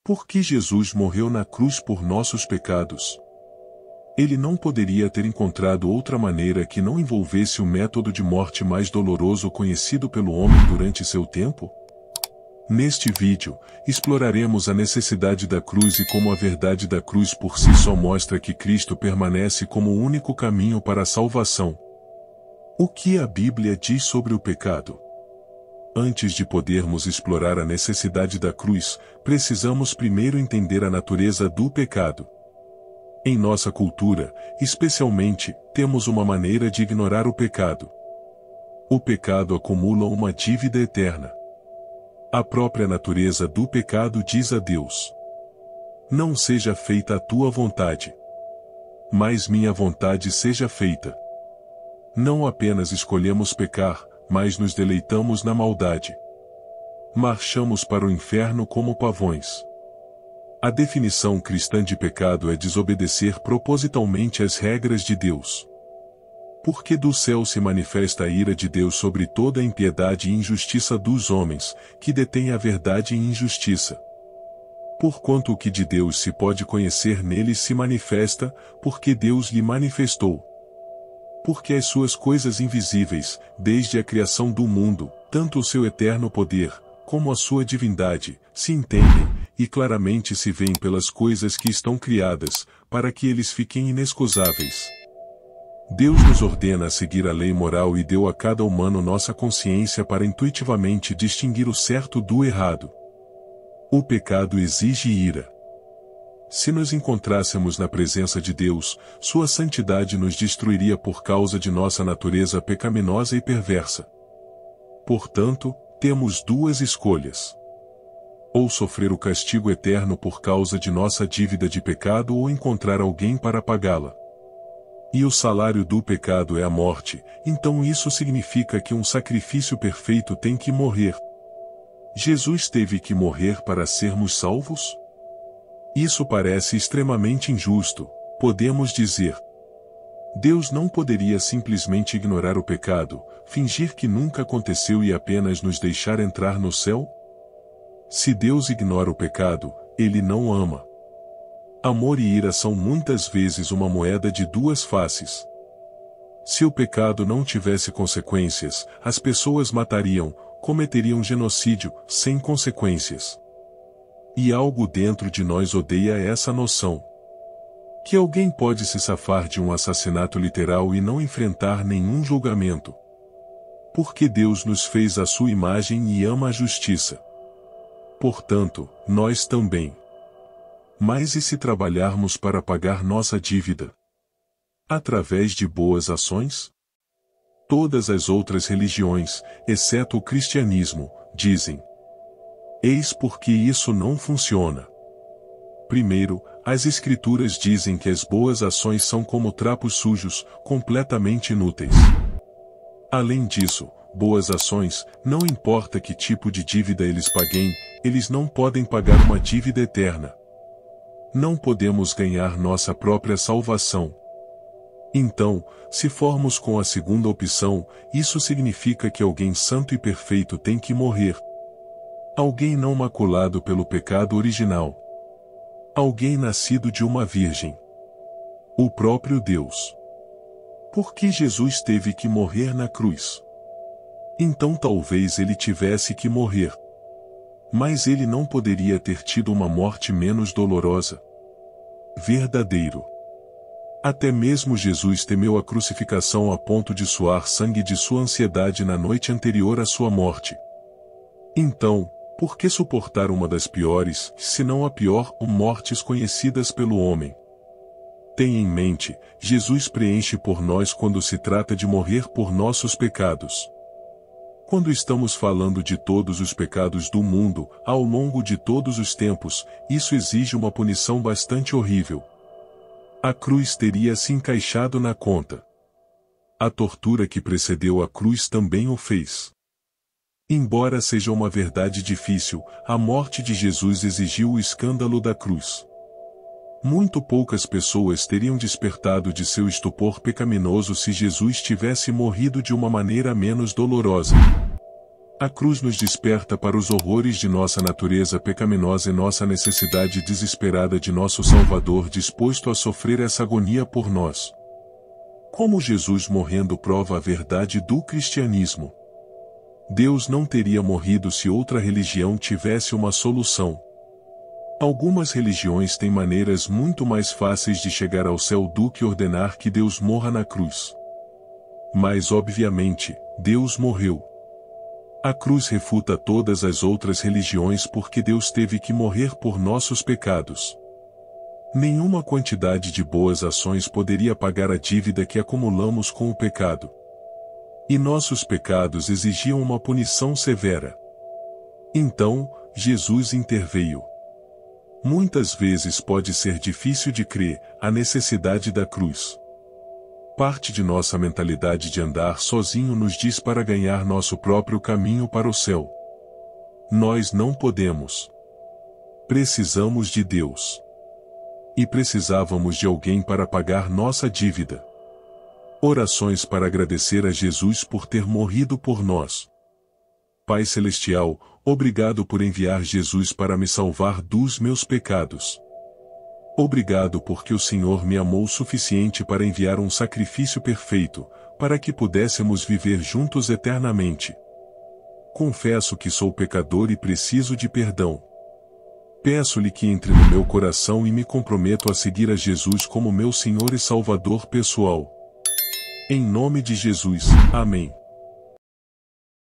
Por que Jesus morreu na cruz por nossos pecados? Ele não poderia ter encontrado outra maneira que não envolvesse o método de morte mais doloroso conhecido pelo homem durante seu tempo? Neste vídeo, exploraremos a necessidade da cruz e como a verdade da cruz por si só mostra que Cristo permanece como o único caminho para a salvação. O que a Bíblia diz sobre o pecado? Antes de podermos explorar a necessidade da cruz, precisamos primeiro entender a natureza do pecado. Em nossa cultura, especialmente, temos uma maneira de ignorar o pecado. O pecado acumula uma dívida eterna. A própria natureza do pecado diz a Deus: não seja feita a tua vontade, mas minha vontade seja feita. Não apenas escolhemos pecar, mas nos deleitamos na maldade. Marchamos para o inferno como pavões. A definição cristã de pecado é desobedecer propositalmente às regras de Deus. Porque do céu se manifesta a ira de Deus sobre toda a impiedade e injustiça dos homens, que detêm a verdade e injustiça. Porquanto o que de Deus se pode conhecer nele se manifesta, porque Deus lhe manifestou. Porque as suas coisas invisíveis, desde a criação do mundo, tanto o seu eterno poder, como a sua divindade, se entendem, e claramente se veem pelas coisas que estão criadas, para que eles fiquem inexcusáveis. Deus nos ordena a seguir a lei moral e deu a cada humano nossa consciência para intuitivamente distinguir o certo do errado. O pecado exige ira. Se nos encontrássemos na presença de Deus, sua santidade nos destruiria por causa de nossa natureza pecaminosa e perversa. Portanto, temos duas escolhas: ou sofrer o castigo eterno por causa de nossa dívida de pecado ou encontrar alguém para pagá-la. E o salário do pecado é a morte, então isso significa que um sacrifício perfeito tem que morrer. Jesus teve que morrer para sermos salvos? Isso parece extremamente injusto, podemos dizer. Deus não poderia simplesmente ignorar o pecado, fingir que nunca aconteceu e apenas nos deixar entrar no céu? Se Deus ignora o pecado, Ele não ama. Amor e ira são muitas vezes uma moeda de duas faces. Se o pecado não tivesse consequências, as pessoas matariam, cometeriam genocídio, sem consequências. E algo dentro de nós odeia essa noção. Que alguém pode se safar de um assassinato literal e não enfrentar nenhum julgamento. Porque Deus nos fez à sua imagem e ama a justiça. Portanto, nós também. Mas e se trabalharmos para pagar nossa dívida? Através de boas ações? Todas as outras religiões, exceto o cristianismo, dizem: eis porque isso não funciona. Primeiro, as Escrituras dizem que as boas ações são como trapos sujos, completamente inúteis. Além disso, boas ações, não importa que tipo de dívida eles paguem, eles não podem pagar uma dívida eterna. Não podemos ganhar nossa própria salvação. Então, se formos com a segunda opção, isso significa que alguém santo e perfeito tem que morrer. Alguém não maculado pelo pecado original. Alguém nascido de uma virgem. O próprio Deus. Por que Jesus teve que morrer na cruz? Então talvez ele tivesse que morrer. Mas ele não poderia ter tido uma morte menos dolorosa. Verdadeiro. Até mesmo Jesus temeu a crucificação a ponto de suar sangue de sua ansiedade na noite anterior à sua morte. Então, por que suportar uma das piores, se não a pior, mortes conhecidas pelo homem? Tenha em mente, Jesus preenche por nós quando se trata de morrer por nossos pecados. Quando estamos falando de todos os pecados do mundo, ao longo de todos os tempos, isso exige uma punição bastante horrível. A cruz teria se encaixado na conta. A tortura que precedeu a cruz também o fez. Embora seja uma verdade difícil, a morte de Jesus exigiu o escândalo da cruz. Muito poucas pessoas teriam despertado de seu estupor pecaminoso se Jesus tivesse morrido de uma maneira menos dolorosa. A cruz nos desperta para os horrores de nossa natureza pecaminosa e nossa necessidade desesperada de nosso Salvador disposto a sofrer essa agonia por nós. Como Jesus morrendo prova a verdade do cristianismo. Deus não teria morrido se outra religião tivesse uma solução. Algumas religiões têm maneiras muito mais fáceis de chegar ao céu do que ordenar que Deus morra na cruz. Mas obviamente, Deus morreu. A cruz refuta todas as outras religiões porque Deus teve que morrer por nossos pecados. Nenhuma quantidade de boas ações poderia pagar a dívida que acumulamos com o pecado. E nossos pecados exigiam uma punição severa. Então, Jesus interveio. Muitas vezes pode ser difícil de crer a necessidade da cruz. Parte de nossa mentalidade de andar sozinho nos diz para ganhar nosso próprio caminho para o céu. Nós não podemos. Precisamos de Deus. E precisávamos de alguém para pagar nossa dívida. Orações para agradecer a Jesus por ter morrido por nós. Pai Celestial, obrigado por enviar Jesus para me salvar dos meus pecados. Obrigado porque o Senhor me amou o suficiente para enviar um sacrifício perfeito, para que pudéssemos viver juntos eternamente. Confesso que sou pecador e preciso de perdão. Peço-lhe que entre no meu coração e me comprometo a seguir a Jesus como meu Senhor e Salvador pessoal. Em nome de Jesus, amém.